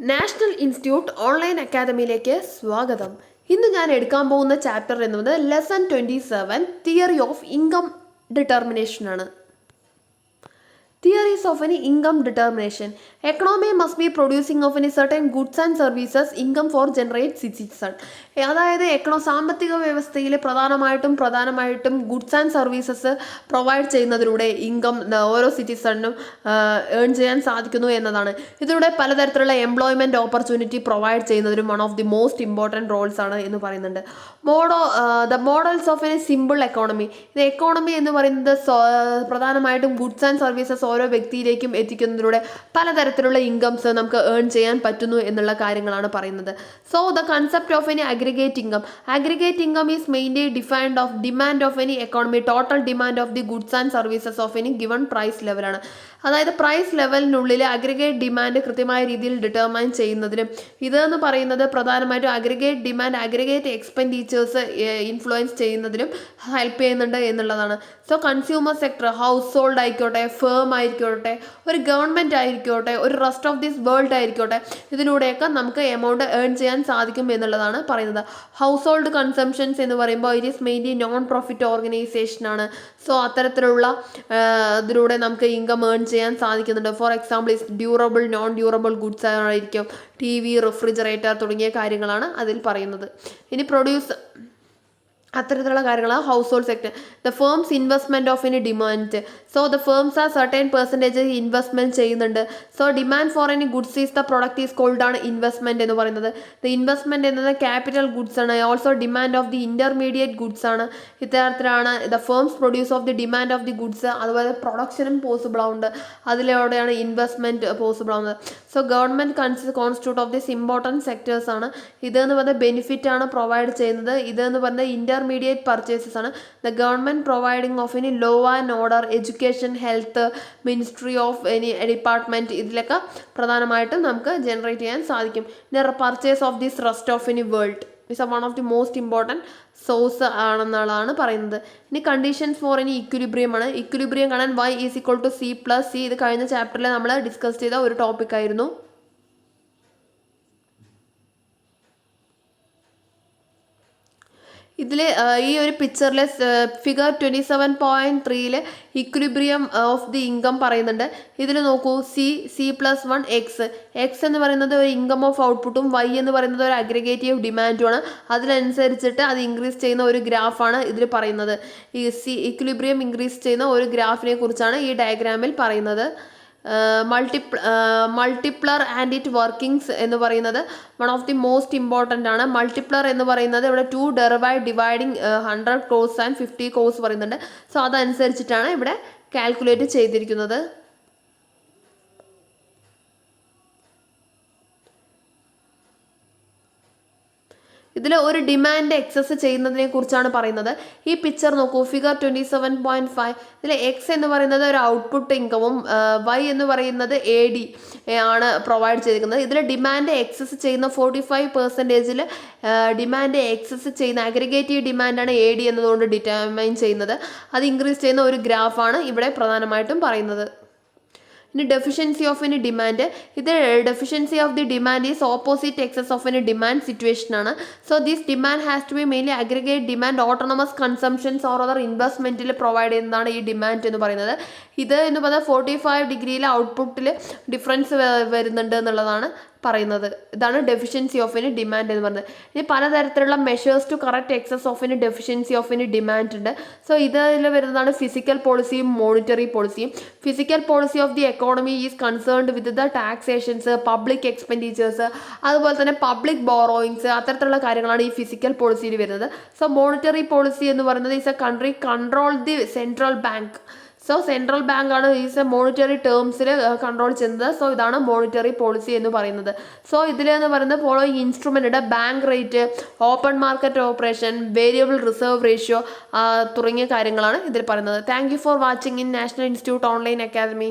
National institute online അക്കാദമിയിലേക്ക് സ്വാഗതം. ഇന്ന് ഞാൻ എടുക്കാൻ പോകുന്ന ചാപ്റ്റർ എന്നത് lesson 27 theory of income determination ആണ്. Theories of any income determination. Economy must be producing of any certain goods and services income for generate citizen. അതായത് സാമ്പത്തിക വ്യവസ്ഥയിൽ പ്രധാനമായിട്ടും ഗുഡ്സ് ആൻഡ് സർവീസസ് പ്രൊവൈഡ് ചെയ്യുന്നതിലൂടെ ഇൻകം ഓരോ സിറ്റിസണിനും ഏൺ ചെയ്യാൻ സാധിക്കുന്നു എന്നതാണ്. ഇതിലൂടെ പലതരത്തിലുള്ള എംപ്ലോയ്മെൻറ്റ് ഓപ്പർച്യൂണിറ്റി പ്രൊവൈഡ് ചെയ്യുന്നതിനും one of the most important roles ആണ് എന്ന് പറയുന്നുണ്ട്. The models of any simple economy. ഇത് എക്കോണമി എന്ന് പറയുന്നത് പ്രധാനമായിട്ടും ഗുഡ്സ് ആൻഡ് സർവീസസ് ഓരോ വ്യക്തിയിലേക്കും എത്തിക്കുന്നതിലൂടെ പലതരത്തിലുള്ള ഇൻകംസ് നമുക്ക് ഏൺ ചെയ്യാൻ പറ്റുന്നു എന്നുള്ള കാര്യങ്ങളാണ് പറയുന്നത്. So the concept of any aggregate income is mainly defined of demand of any economy, total demand of the goods and services of any given price ലെവലാണ്. അതായത് പ്രൈസ് ലെവലിനുള്ളിൽ അഗ്രിഗേറ്റ് ഡിമാൻഡ് കൃത്യമായ രീതിയിൽ ഡിറ്റർമൈൻ ചെയ്യുന്നതിനും ഇതെന്ന് പറയുന്നത് പ്രധാനമായിട്ടും aggregate demand aggregate expenditures influence ചെയ്യുന്നതിനും help ചെയ്യുന്നുണ്ട് എന്നുള്ളതാണ്. So consumer sector, house hold ആയിക്കോട്ടെ, ഫേം ആയിക്കോട്ടെ, ഒരു ഗവൺമെൻറ് ആയിക്കോട്ടെ, ഒരു റെസ്റ്റ് ഓഫ് ദിസ് വേൾഡ് ആയിക്കോട്ടെ, ഇതിലൂടെയൊക്കെ നമുക്ക് എമൗണ്ട് ഏൺ ചെയ്യാൻ സാധിക്കും എന്നുള്ളതാണ് പറയുന്നത്. ഹൗസ് ഹോൾഡ് കൺസംഷൻസ് എന്ന് പറയുമ്പോൾ it is mainly non profit organisation ആണ്. സോ അത്തരത്തിലുള്ള ഇതിലൂടെ നമുക്ക് ഇൻകം ഏൺ ചെയ്യാൻ സാധിക്കുന്നുണ്ട്. For example durable, non durable goods ആയിരിക്കും, TV, റെഫ്രിജറേറ്റർ തുടങ്ങിയ കാര്യങ്ങളാണ് അതിൽ പറയുന്നത്. ഇനി അത്തരത്തിലുള്ള കാര്യങ്ങളാണ് household sector. The firms investment of any demand. So the firms ആ സർട്ടൈൻ പെർസെൻറ്റേജ് ഇൻവെസ്റ്റ്മെൻറ്റ് ചെയ്യുന്നുണ്ട്. So demand for any goods is the product is called ആണ് ഇൻവെസ്റ്റ്മെൻറ്റ് എന്ന് പറയുന്നത്. ദ ഇൻവെസ്റ്റ്മെൻറ്റ് എന്നത് ക്യാപിറ്റൽ ഗുഡ്സ് ആണ്. Also demand of the intermediate goods ആണ്. ഇത്തരത്തിലാണ് the firm's produce of the demand of the goods. അതുപോലെ പ്രൊഡക്ഷനും possible ആവുന്നുണ്ട്. അതിലൂടെയാണ് ഇൻവെസ്റ്റ്മെൻറ്റ് പോസിബിൾ ആവുന്നത്. So government constitute of this important sectors ആണ്. ഇതെന്ന് പറഞ്ഞാൽ ബെനിഫിറ്റ് ആണ് പ്രൊവൈഡ് ചെയ്യുന്നത്. ഇതെന്ന് പറഞ്ഞാൽ ഇൻ്റർമീഡിയറ്റ് പർച്ചേസസ് ആണ്. The government providing of any law and order, education, health, ministry of any department, ഇതിലൊക്കെ പ്രധാനമായിട്ടും നമുക്ക് ജനറേറ്റ് ചെയ്യാൻ സാധിക്കും. Purchase of this rest of any world is one of the most important source ആണെന്നുള്ളതാണ് പറയുന്നത്. ഇനി conditions for any equilibrium ആണ്. Equilibrium കാണാൻ Y = C+C. ഇത് കഴിഞ്ഞ ചാപ്റ്ററിൽ നമ്മൾ ഡിസ്കസ് ചെയ്ത ഒരു ടോപ്പിക് ആയിരുന്നു. ഇതിൽ ഈ ഒരു പിക്ചറിൽ figure 27.3 equilibrium of the income പറയുന്നുണ്ട്. ഇതിൽ നോക്കൂ, C+1 X എന്ന് പറയുന്നത് ഒരു ഇൻകം ഓഫ് ഔട്ട്പുട്ടും Y എന്ന് പറയുന്നത് ഒരു അഗ്രിഗേറ്റീവ് ഡിമാൻഡുമാണ്. അതിനനുസരിച്ചിട്ട് അത് ഇൻക്രീസ് ചെയ്യുന്ന ഒരു ഗ്രാഫാണ് ഇതിൽ പറയുന്നത്. ഈ ഇക്വിലിബ്രിയം ഇൻക്രീസ് ചെയ്യുന്ന ഒരു ഗ്രാഫിനെ കുറിച്ചാണ് ഈ ഡയഗ്രാമിൽ പറയുന്നത്. മൾട്ടിപ്ലർ ആൻഡ് ഇറ്റ് വർക്കിങ്സ് എന്ന് പറയുന്നത് one of the most important ആണ്. മൾട്ടിപ്ലർ എന്ന് പറയുന്നത് ഇവിടെ 2 ഡിവൈഡിങ് 100 crores ആൻഡ് 50 crores പറയുന്നുണ്ട്. സോ അതനുസരിച്ചിട്ടാണ് ഇവിടെ കാൽക്കുലേറ്റ് ചെയ്തിരിക്കുന്നത്. ഇതിൽ ഒരു ഡിമാൻഡ് എക്സസ് ചെയ്യുന്നതിനെ കുറിച്ചാണ് പറയുന്നത്. ഈ പിക്ചർ നോക്കൂ, ഫിഗർ 27.5. ഇതിൽ X എന്ന് പറയുന്നത് ഒരു ഔട്ട്പുട്ട് ഇൻകവും Y എന്ന് പറയുന്നത് AD ആണ് പ്രൊവൈഡ് ചെയ്തിരിക്കുന്നത്. ഇതിൽ ഡിമാൻഡ് എക്സസ് ചെയ്യുന്ന 45%, ഡിമാൻഡ് എക്സസ് ചെയ്യുന്ന അഗ്രിഗേറ്റീവ് ഡിമാൻഡാണ് AD എന്നതുകൊണ്ട് ഡിറ്റർമൈൻ ചെയ്യുന്നത്. അത് ഇൻക്രീസ് ചെയ്യുന്ന ഒരു ഗ്രാഫാണ് ഇവിടെ പ്രധാനമായിട്ടും പറയുന്നത്. ഇനി ഡെഫിഷ്യൻസി ഓഫ് എനി ഡിമാൻഡ്. ഇത് deficiency of the demand is opposite excess of any demand situation ആണ്. So this demand has to be mainly aggregate demand, autonomous consumptions or other ഇൻവെസ്റ്റ്മെൻറ്റിൽ പ്രൊവൈഡ് ചെയ്യുന്നതാണ് ഈ ഡിമാൻഡ് എന്ന് പറയുന്നത്. ഇത് എന്ന് പറഞ്ഞാൽ 45 ഡിഗ്രിയിൽ ഔട്ട്പുട്ടിൽ ഡിഫറൻസ് വരുന്നുണ്ട് എന്നുള്ളതാണ് പറയുന്നത്. ഇതാണ് ഡെഫിഷ്യൻസി ഓഫ് എനി ഡിമാൻഡ് എന്ന് പറയുന്നത്. ഇനി പലതരത്തിലുള്ള measures to correct excess of any deficiency of any demand ഉണ്ട്. സോ ഇതിൽ വരുന്നതാണ് ഫിസിക്കൽ പോളിസിയും മോണിറ്ററി പോളിസിയും. Physical policy of the economy is concerned with the taxations, public expenditures, അതുപോലെ തന്നെ പബ്ലിക് ബോറോയിങ്സ്, അത്തരത്തിലുള്ള കാര്യങ്ങളാണ് ഈ ഫിസിക്കൽ പോളിസിയിൽ വരുന്നത്. സോ മോണിറ്ററി പോളിസി എന്ന് പറയുന്നത് is a country control the central bank. So central bank ആണ് ഈസ് എ മോണിറ്ററി ടേംസിൽ കൺട്രോൾ ചെയ്യുന്നത്. സോ ഇതാണ് മോണിറ്ററി പോളിസി എന്ന് പറയുന്നത്. സോ ഇതിലെന്ന് പറയുന്നത് ഫോളോയിങ് ഇൻസ്ട്രുമെൻ്റ് ഉണ്ട്: bank rate, open market operation, variable reserve ratio തുടങ്ങിയ കാര്യങ്ങളാണ് ഇതിൽ പറയുന്നത്. Thank you for watching in national institute online academy.